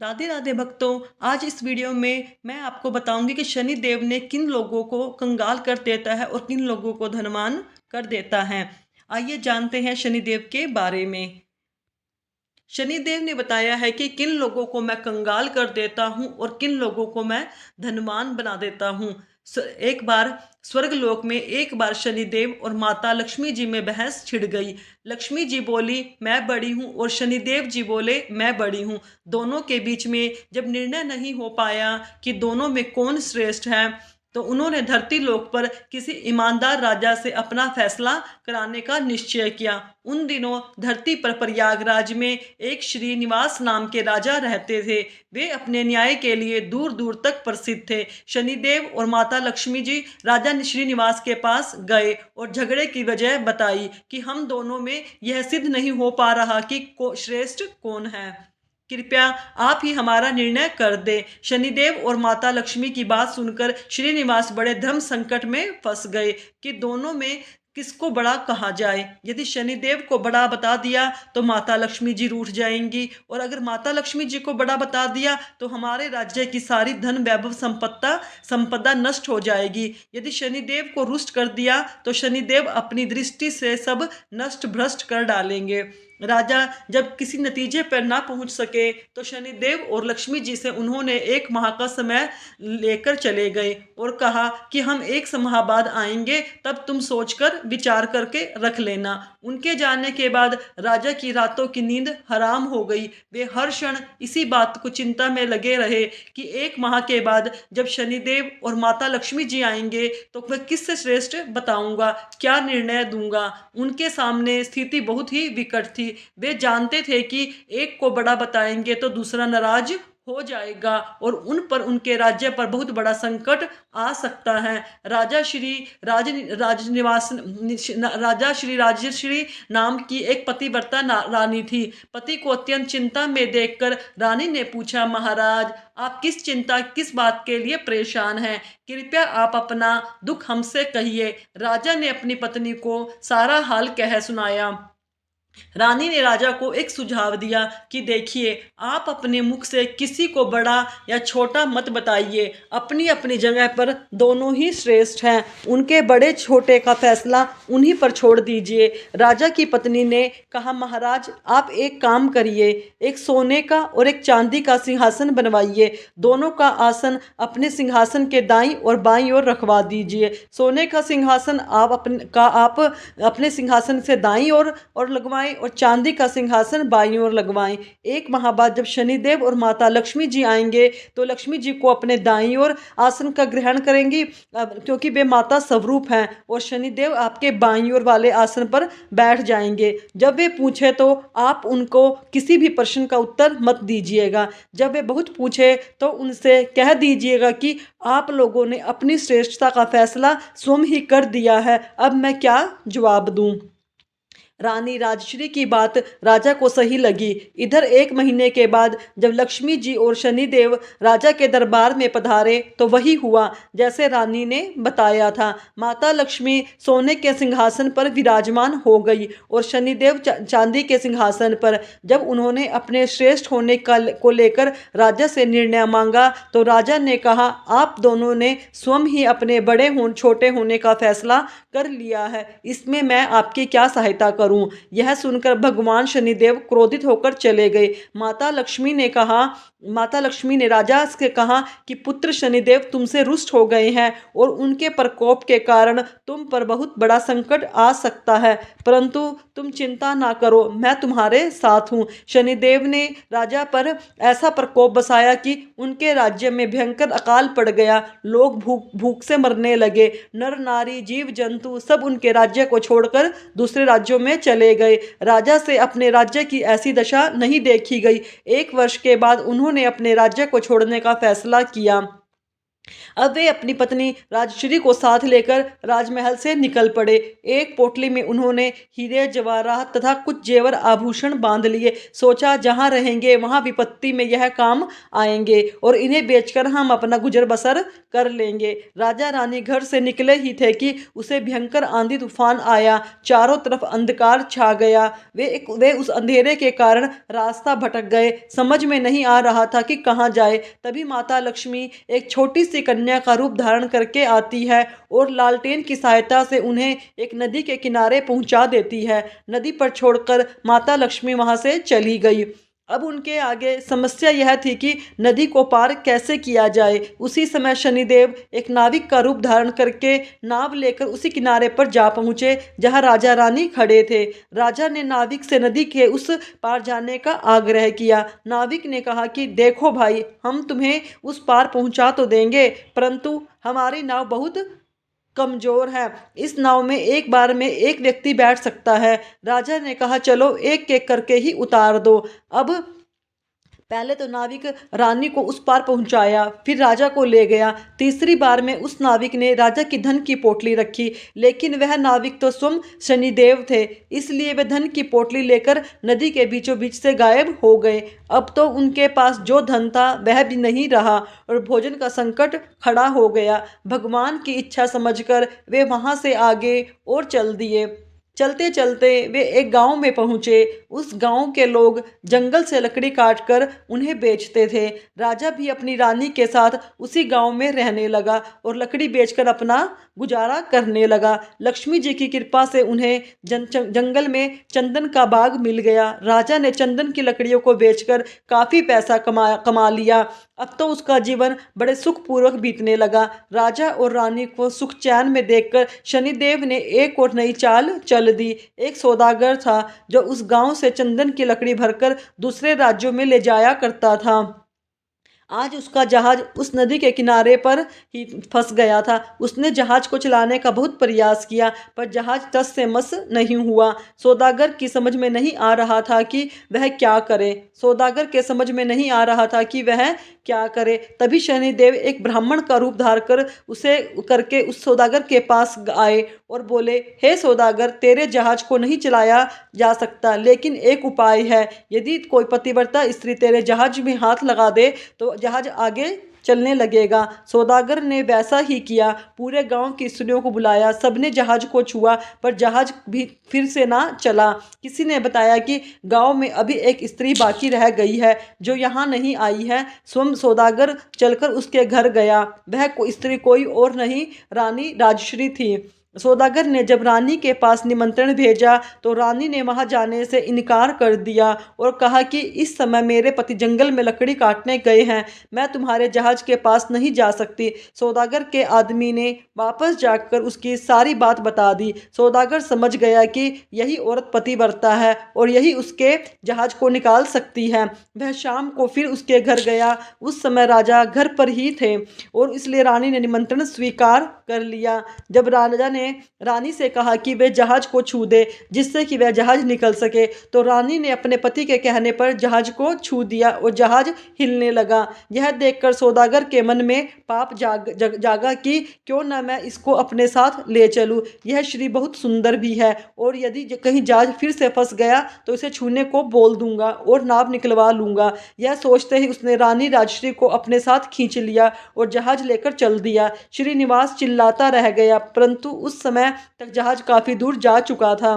राधे राधे भक्तों। आज इस वीडियो में मैं आपको बताऊंगी कि शनि देव ने किन लोगों को कंगाल कर देता है और किन लोगों को धनवान कर देता है। आइए जानते हैं शनि देव के बारे में। शनि देव ने बताया है कि किन लोगों को मैं कंगाल कर देता हूँ और किन लोगों को मैं धनवान बना देता हूँ। एक बार स्वर्गलोक में एक बार शनिदेव और माता लक्ष्मी जी में बहस छिड़ गई। लक्ष्मी जी बोली मैं बड़ी हूँ और शनिदेव जी बोले मैं बड़ी हूँ। दोनों के बीच में जब निर्णय नहीं हो पाया कि दोनों में कौन श्रेष्ठ है, तो उन्होंने धरती लोक पर किसी ईमानदार राजा से अपना फैसला कराने का निश्चय किया। उन दिनों धरती पर प्रयागराज में एक श्रीनिवास नाम के राजा रहते थे। वे अपने न्याय के लिए दूर दूर तक प्रसिद्ध थे। शनिदेव और माता लक्ष्मी जी राजा श्रीनिवास के पास गए और झगड़े की वजह बताई कि हम दोनों में यह सिद्ध नहीं हो पा रहा कि श्रेष्ठ कौन है। कृपया आप ही हमारा निर्णय कर दें। शनिदेव और माता लक्ष्मी की बात सुनकर श्रीनिवास बड़े धर्म संकट में फंस गए कि दोनों में किसको बड़ा कहा जाए। यदि शनिदेव को बड़ा बता दिया तो माता लक्ष्मी जी रूठ जाएंगी, और अगर माता लक्ष्मी जी को बड़ा बता दिया तो हमारे राज्य की सारी धन वैभव संपदा नष्ट हो जाएगी। यदि शनिदेव को रुष्ट कर दिया तो शनिदेव अपनी दृष्टि से सब नष्ट भ्रष्ट कर डालेंगे। राजा जब किसी नतीजे पर ना पहुंच सके तो शनिदेव और लक्ष्मी जी से उन्होंने एक माह का समय लेकर चले गए और कहा कि हम एक माह बाद आएंगे, तब तुम सोचकर विचार करके रख लेना। उनके जाने के बाद राजा की रातों की नींद हराम हो गई। वे हर क्षण इसी बात को चिंता में लगे रहे कि एक माह के बाद जब शनिदेव और माता लक्ष्मी जी आएंगे तो वह किससे श्रेष्ठ बताऊंगा, क्या निर्णय दूंगा। उनके सामने स्थिति बहुत ही विकट थी। वे जानते थे कि एक को बड़ा बताएंगे तो दूसरा नाराज हो जाएगा और उन पर उनके राज्य पर बहुत बड़ा संकट आ सकता है। राजा श्री राजश्री नाम की एक पतिव्रता रानी थी। पति को अत्यंत चिंता में देखकर रानी ने पूछा, महाराज आप किस बात के लिए परेशान हैं? कृपया आप अपना दुख हमसे कहिए। राजा ने अपनी पत्नी को सारा हाल कह सुनाया। रानी ने राजा को एक सुझाव दिया कि देखिए, आप अपने मुख से किसी को बड़ा या छोटा मत बताइए। अपनी अपनी जगह पर दोनों ही श्रेष्ठ हैं। उनके बड़े छोटे का फैसला उन्हीं पर छोड़ दीजिए। राजा की पत्नी ने कहा, महाराज आप एक काम करिए, एक सोने का और एक चांदी का सिंहासन बनवाइए। दोनों का आसन अपने सिंहासन के दाईं और बाईं ओर रखवा दीजिए। सोने का सिंहासन आप अपने सिंहासन से दाईं ओर लगवाएं और चांदी का सिंहासन बाईं ओर लगवाएं। एक माह बाद जब शनिदेव और माता लक्ष्मी जी आएंगे तो लक्ष्मी जी को अपने दाईं ओर आसन का ग्रहण करेंगी, क्योंकि वे माता स्वरूप हैं, और शनिदेव आपके बाईं ओर वाले आसन पर बैठ जाएंगे। जब वे पूछे तो आप उनको किसी भी प्रश्न का उत्तर मत दीजिएगा। जब वे बहुत पूछे तो उनसे कह दीजिएगा कि आप लोगों ने अपनी श्रेष्ठता का फैसला स्वयं ही कर दिया है, अब मैं क्या जवाब दूं। रानी राजश्री की बात राजा को सही लगी। इधर एक महीने के बाद जब लक्ष्मी जी और शनिदेव राजा के दरबार में पधारे तो वही हुआ जैसे रानी ने बताया था। माता लक्ष्मी सोने के सिंहासन पर विराजमान हो गई और शनिदेव चांदी के सिंहासन पर। जब उन्होंने अपने श्रेष्ठ होने को लेकर राजा से निर्णय मांगा तो राजा ने कहा, आप दोनों ने स्वयं ही अपने छोटे होने का फैसला कर लिया है, इसमें मैं आपकी क्या सहायता करूं। यह सुनकर भगवान शनिदेव क्रोधित होकर चले गए। माता लक्ष्मी ने राजा से कहा कि पुत्र शनिदेव तुमसे रुष्ट हो गए हैं और उनके प्रकोप के कारण तुम पर बहुत बड़ा संकट आ सकता है, परंतु तुम चिंता ना करो, मैं तुम्हारे साथ हूँ। शनिदेव ने राजा पर ऐसा प्रकोप बसाया कि उनके राज्य में भयंकर अकाल पड़ गया। लोग भूख से मरने लगे। नर नारी जीव जंतु सब उनके राज्य को छोड़कर दूसरे राज्यों में चले गए। राजा से अपने राज्य की ऐसी दशा नहीं देखी गई। 1 वर्ष के बाद उन्होंने अपने राज्य को छोड़ने का फैसला किया। अब वे अपनी पत्नी राजश्री को साथ लेकर राजमहल से निकल पड़े। एक पोटली में उन्होंने हीरे जवाहरात तथा कुछ जेवर आभूषण बांध लिए। सोचा जहाँ रहेंगे वहाँ विपत्ति में यह काम आएंगे और इन्हें बेचकर हम अपना गुजर बसर कर लेंगे। राजा रानी घर से निकले ही थे कि उसे भयंकर आंधी तूफान आया। चारों तरफ अंधकार छा गया। वे उस अंधेरे के कारण रास्ता भटक गए। समझ में नहीं आ रहा था कि कहाँ जाए। तभी माता लक्ष्मी एक छोटी सी कन्या का रूप धारण करके आती है और लालटेन की सहायता से उन्हें एक नदी के किनारे पहुंचा देती है। नदी पर छोड़कर माता लक्ष्मी वहां से चली गई। अब उनके आगे समस्या यह थी कि नदी को पार कैसे किया जाए। उसी समय शनिदेव एक नाविक का रूप धारण करके नाव लेकर उसी किनारे पर जा पहुंचे जहां राजा रानी खड़े थे। राजा ने नाविक से नदी के उस पार जाने का आग्रह किया। नाविक ने कहा कि देखो भाई, हम तुम्हें उस पार पहुंचा तो देंगे, परंतु हमारी नाव बहुत कमजोर है। इस नाव में एक बार में एक व्यक्ति बैठ सकता है। राजा ने कहा चलो एक एक करके ही उतार दो। अब पहले तो नाविक रानी को उस पार पहुंचाया, फिर राजा को ले गया। तीसरी बार में उस नाविक ने राजा की धन की पोटली रखी, लेकिन वह नाविक तो स्वयं शनिदेव थे, इसलिए वे धन की पोटली लेकर नदी के बीचों बीच से गायब हो गए। अब तो उनके पास जो धन था वह भी नहीं रहा और भोजन का संकट खड़ा हो गया। भगवान की इच्छा समझकर वे वहां से आगे और चल दिए। चलते चलते वे एक गांव में पहुंचे। उस गांव के लोग जंगल से लकड़ी काटकर उन्हें बेचते थे। राजा भी अपनी रानी के साथ उसी गांव में रहने लगा और लकड़ी बेचकर अपना गुजारा करने लगा। लक्ष्मी जी की कृपा से उन्हें जंगल में चंदन का बाग मिल गया। राजा ने चंदन की लकड़ियों को बेचकर काफी पैसा कमा लिया। अब तो उसका जीवन बड़े सुखपूर्वक बीतने लगा। राजा और रानी को सुख चैन में देखकर शनिदेव ने एक और नई चाल चल दी। एक सौदागर था जो उस गांव से चंदन की लकड़ी भरकर दूसरे राज्यों में ले जाया करता था। आज उसका जहाज उस नदी के किनारे पर ही फंस गया था। उसने जहाज को चलाने का बहुत प्रयास किया, पर जहाज टस से मस नहीं हुआ। सौदागर की समझ में नहीं आ रहा था कि वह क्या करे। सौदागर के समझ में नहीं आ रहा था कि वह क्या करे। तभी शनिदेव एक ब्राह्मण का रूप धार कर उसे करके उस सौदागर के पास आए और बोले, हे सौदागर, तेरे जहाज को नहीं चलाया जा सकता, लेकिन एक उपाय है। यदि कोई पतिव्रता स्त्री तेरे जहाज में हाथ लगा दे तो जहाज आगे चलने लगेगा। सौदागर ने वैसा ही किया। पूरे गांव की स्त्रियों को बुलाया। सबने जहाज को छुआ, पर जहाज भी फिर से ना चला। किसी ने बताया कि गांव में अभी एक स्त्री बाकी रह गई है जो यहाँ नहीं आई है। स्वयं सौदागर चलकर उसके घर गया। वह स्त्री कोई और नहीं, रानी राजश्री थी। सौदागर ने जब रानी के पास निमंत्रण भेजा तो रानी ने वहां जाने से इनकार कर दिया और कहा कि इस समय मेरे पति जंगल में लकड़ी काटने गए हैं, मैं तुम्हारे जहाज के पास नहीं जा सकती। सौदागर के आदमी ने वापस जाकर उसकी सारी बात बता दी। सौदागर समझ गया कि यही औरत पतिव्रता है और यही उसके जहाज को निकाल सकती है। वह शाम को फिर उसके घर गया। उस समय राजा घर पर ही थे और इसलिए रानी ने निमंत्रण स्वीकार कर लिया। जब राजा ने रानी से कहा कि वे जहाज को छू दे जिससे कि वह जहाज निकल सके, तो रानी ने अपने पति के कहने पर जहाज को छू दिया और जहाज हिलने लगा। यह देखकर सौदागर के मन में पाप जागा कि क्यों न मैं इसको अपने साथ ले चलूं। यह श्री बहुत सुंदर भी है और यदि कहीं जहाज फिर से फंस गया तो इसे छूने को बोल दूंगा और नाव निकलवा लूंगा। यह सोचते ही उसने रानी राजश्री को अपने साथ खींच लिया और जहाज लेकर चल दिया। श्रीनिवास चिल्लाता रह गया, परंतु उस समय तक जहाज काफी दूर जा चुका था।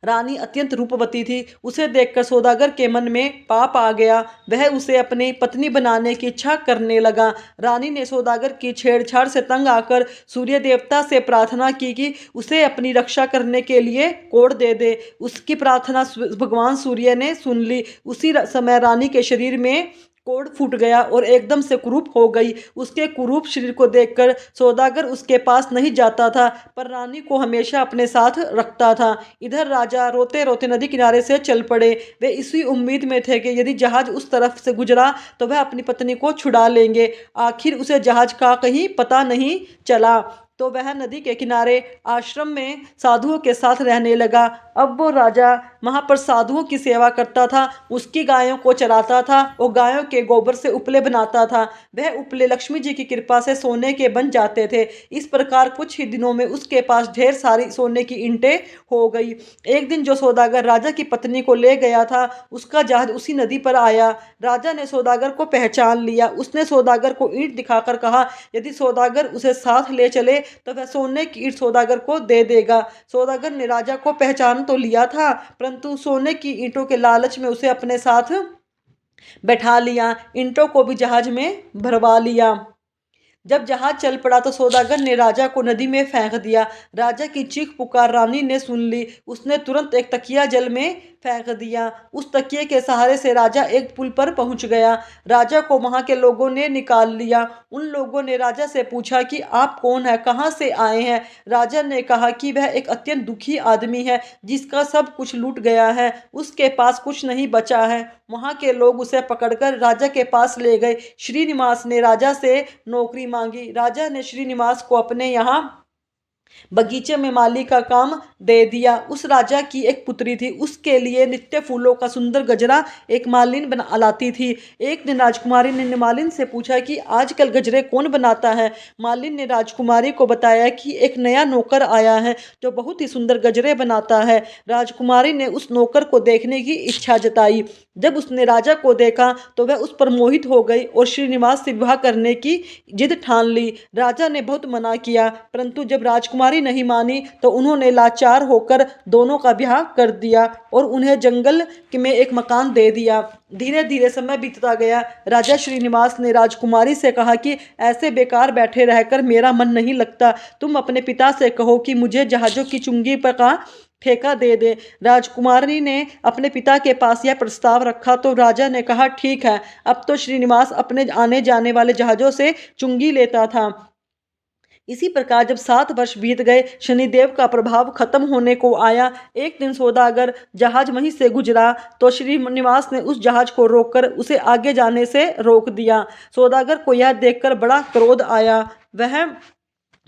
रानी अत्यंत रूपवती थी। उसे देखकर सौदागर के मन में पाप आ गया। वह उसे अपनी पत्नी बनाने की इच्छा करने लगा। रानी ने सौदागर की छेड़छाड़ से तंग आकर सूर्य देवता से प्रार्थना की कि उसे अपनी रक्षा करने के लिए कोड़ दे दे। उसकी प्रार्थना भगवान सूर्य ने सुन ली। उसी समय रानी के शरीर में कोड़ फूट गया और एकदम से कुरूप हो गई। उसके कुरूप शरीर को देखकर सौदागर उसके पास नहीं जाता था, पर रानी को हमेशा अपने साथ रखता था। इधर राजा रोते रोते नदी किनारे से चल पड़े। वे इसी उम्मीद में थे कि यदि जहाज उस तरफ से गुजरा तो वह अपनी पत्नी को छुड़ा लेंगे। आखिर उसे जहाज का कहीं पता नहीं चला। तो वह नदी के किनारे आश्रम में साधुओं के साथ रहने लगा। अब वो राजा वहाँ पर साधुओं की सेवा करता था, उसकी गायों को चराता था और गायों के गोबर से उपले बनाता था। वह उपले लक्ष्मी जी की कृपा से सोने के बन जाते थे। इस प्रकार कुछ ही दिनों में उसके पास ढेर सारी सोने की ईंटें हो गई। एक दिन जो सौदागर राजा की पत्नी को ले गया था, उसका जहाज उसी नदी पर आया। राजा ने सौदागर को पहचान लिया। उसने सौदागर को ईंट दिखाकर कहा, यदि सौदागर उसे साथ ले चले तो वह सोने की ईंट सौदागर को दे देगा। सौदागर ने राजा को पहचान तो लिया था, परंतु सोने की ईंटों के लालच में उसे अपने साथ बैठा लिया, ईंटों को भी जहाज में भरवा लिया। जब जहाज चल पड़ा तो सौदागर ने राजा को नदी में फेंक दिया। राजा की चीख पुकार रानी ने सुन ली। उसने तुरंत एक तकिया जल में फेंक दिया। उस तकिए के सहारे से राजा एक पुल पर पहुंच गया। राजा को वहां के लोगों ने निकाल लिया। उन लोगों ने राजा से पूछा कि आप कौन है, कहां से आए हैं। राजा ने कहा कि वह एक अत्यंत दुखी आदमी है, जिसका सब कुछ लूट गया है, उसके पास कुछ नहीं बचा है। वहां के लोग उसे पकड़कर राजा के पास ले गए। श्रीनिवास ने राजा से नौकरी मांगी। राजा ने श्रीनिवास को अपने यहाँ बगीचे में माली का काम दे दिया। उस राजा की एक पुत्री थी, उसके लिए नित्य फूलों का सुंदर गजरा एक मालिन बना लाती थी। एक दिन राजकुमारी ने मालिन से पूछा कि आजकल गजरे कौन बनाता है। मालिन ने राजकुमारी को बताया कि एक नया नौकर आया है जो बहुत ही सुंदर गजरे बनाता है। राजकुमारी ने उस नौकर को देखने की इच्छा जताई। जब उसने राजा को देखा तो वह उस पर मोहित हो गई और श्रीनिवास से विवाह करने की जिद ठान ली। राजा ने बहुत मना किया, परंतु जब राजकुमारी नहीं मानी तो उन्होंने लाचार होकर दोनों का ब्याह कर दिया और उन्हें जंगल में एक मकान दे दिया। धीरे धीरे समय बीतता गया। राजा श्रीनिवास ने राजकुमारी से कहा कि ऐसे बेकार बैठे रहकर मेरा मन नहीं लगता, तुम अपने पिता से कहो कि मुझे जहाजों की चुंगी पर का ठेका दे दे। राजकुमारी ने अपने पिता के पास यह प्रस्ताव रखा तो राजा ने कहा, ठीक है। अब तो श्रीनिवास अपने आने जाने वाले जहाजों से चुंगी लेता था। इसी प्रकार जब 7 वर्ष बीत गए, शनिदेव का प्रभाव खत्म होने को आया। एक दिन सौदागर जहाज वहीं से गुजरा तो श्रीनिवास ने उस जहाज को रोककर उसे आगे जाने से रोक दिया। सौदागर को यह देखकर बड़ा क्रोध आया। वह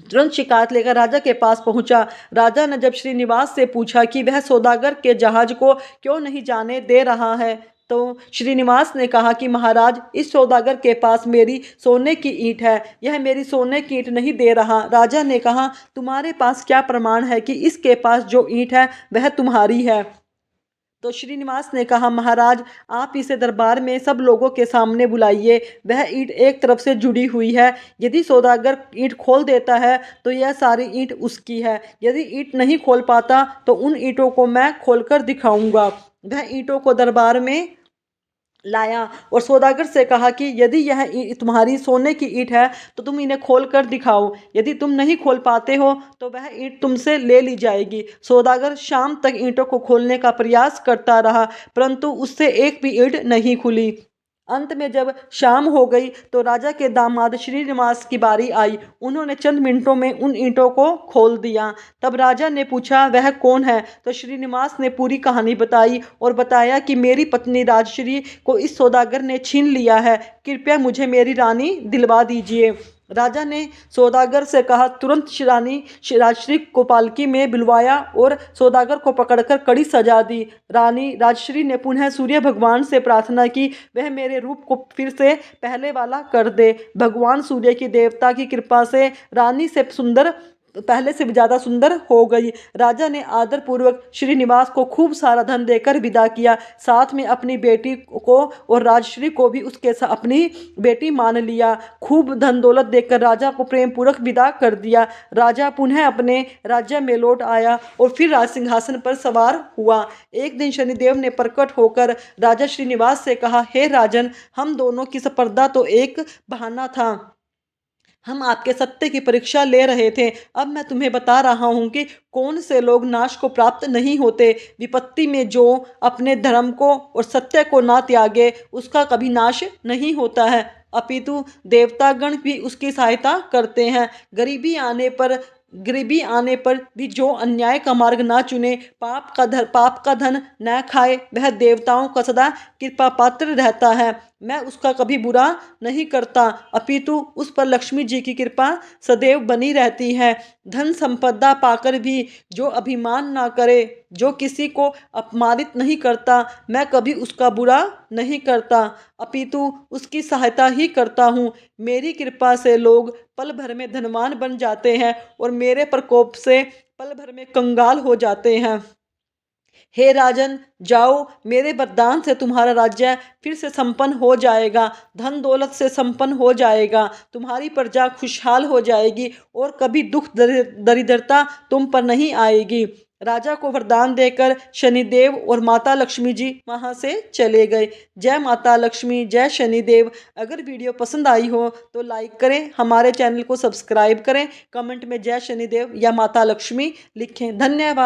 तुरंत शिकायत लेकर राजा के पास पहुंचा। राजा ने जब श्रीनिवास से पूछा कि वह सौदागर के जहाज को क्यों नहीं जाने दे रहा है, तो श्रीनिवास ने कहा कि महाराज, इस सौदागर के पास मेरी सोने की ईंट है, यह मेरी सोने की ईंट नहीं दे रहा। राजा ने कहा, तुम्हारे पास क्या प्रमाण है कि इसके पास जो ईंट है वह तुम्हारी है। तो श्रीनिवास ने कहा, महाराज, आप इसे दरबार में सब लोगों के सामने बुलाइए। वह ईंट एक तरफ से जुड़ी हुई है। यदि सौदागर ईंट खोल देता है तो यह सारी ईंट उसकी है। यदि ईंट नहीं खोल पाता तो उन ईंटों को मैं खोलकर दिखाऊंगा। वह ईंटों को दरबार में लाया और सौदागर से कहा कि यदि यह तुम्हारी सोने की ईंट है तो तुम इन्हें खोल कर दिखाओ। यदि तुम नहीं खोल पाते हो तो वह ईंट तुमसे ले ली जाएगी। सौदागर शाम तक ईंटों को खोलने का प्रयास करता रहा, परंतु उससे एक भी ईंट नहीं खुली। अंत में जब शाम हो गई तो राजा के दामाद श्रीनिवास की बारी आई। उन्होंने चंद मिनटों में उन ईंटों को खोल दिया। तब राजा ने पूछा, वह कौन है। तो श्रीनिवास ने पूरी कहानी बताई और बताया कि मेरी पत्नी राजश्री को इस सौदागर ने छीन लिया है, कृपया मुझे मेरी रानी दिलवा दीजिए। राजा ने सौदागर से कहा, तुरंत रानी राजश्री को पालकी में बिलवाया और सौदागर को पकड़कर कड़ी सजा दी। रानी राजश्री ने पुनः सूर्य भगवान से प्रार्थना की, वह मेरे रूप को फिर से पहले वाला कर दे। भगवान सूर्य की देवता की कृपा से रानी से सुंदर पहले से भी ज़्यादा सुंदर हो गई। राजा ने आदर पूर्वक श्रीनिवास को खूब सारा धन देकर विदा किया, साथ में अपनी बेटी को और राजश्री को भी उसके साथ अपनी बेटी मान लिया। खूब धन दौलत देकर राजा को प्रेम पूर्वक विदा कर दिया। राजा पुनः अपने राज्य में लौट आया और फिर राज सिंहासन पर सवार हुआ। एक दिन शनिदेव ने प्रकट होकर राजा श्रीनिवास से कहा, हे राजन, हम दोनों की स्पर्धा तो एक बहाना था, हम आपके सत्य की परीक्षा ले रहे थे। अब मैं तुम्हें बता रहा हूँ कि कौन से लोग नाश को प्राप्त नहीं होते। विपत्ति में जो अपने धर्म को और सत्य को ना त्यागे, उसका कभी नाश नहीं होता है, अपितु देवतागण भी उसकी सहायता करते हैं। गरीबी आने पर भी जो अन्याय का मार्ग ना चुने, पाप का धन न खाए, वह देवताओं का सदा कृपा पात्र रहता है। मैं उसका कभी बुरा नहीं करता, अपितु उस पर लक्ष्मी जी की कृपा सदैव बनी रहती है। धन संपदा पाकर भी जो अभिमान ना करे, जो किसी को अपमानित नहीं करता, मैं कभी उसका बुरा नहीं करता, अपितु उसकी सहायता ही करता हूँ। मेरी कृपा से लोग पल भर में धनवान बन जाते हैं और मेरे प्रकोप से पल भर में कंगाल हो जाते हैं। हे राजन, जाओ, मेरे वरदान से तुम्हारा राज्य फिर से संपन्न हो जाएगा, धन दौलत से संपन्न हो जाएगा, तुम्हारी प्रजा खुशहाल हो जाएगी और कभी दुख दरिद्रता तुम पर नहीं आएगी। राजा को वरदान देकर शनिदेव और माता लक्ष्मी जी वहां से चले गए। जय माता लक्ष्मी, जय शनिदेव। अगर वीडियो पसंद आई हो तो लाइक करें, हमारे चैनल को सब्सक्राइब करें, कमेंट में जय शनिदेव या माता लक्ष्मी लिखें। धन्यवाद।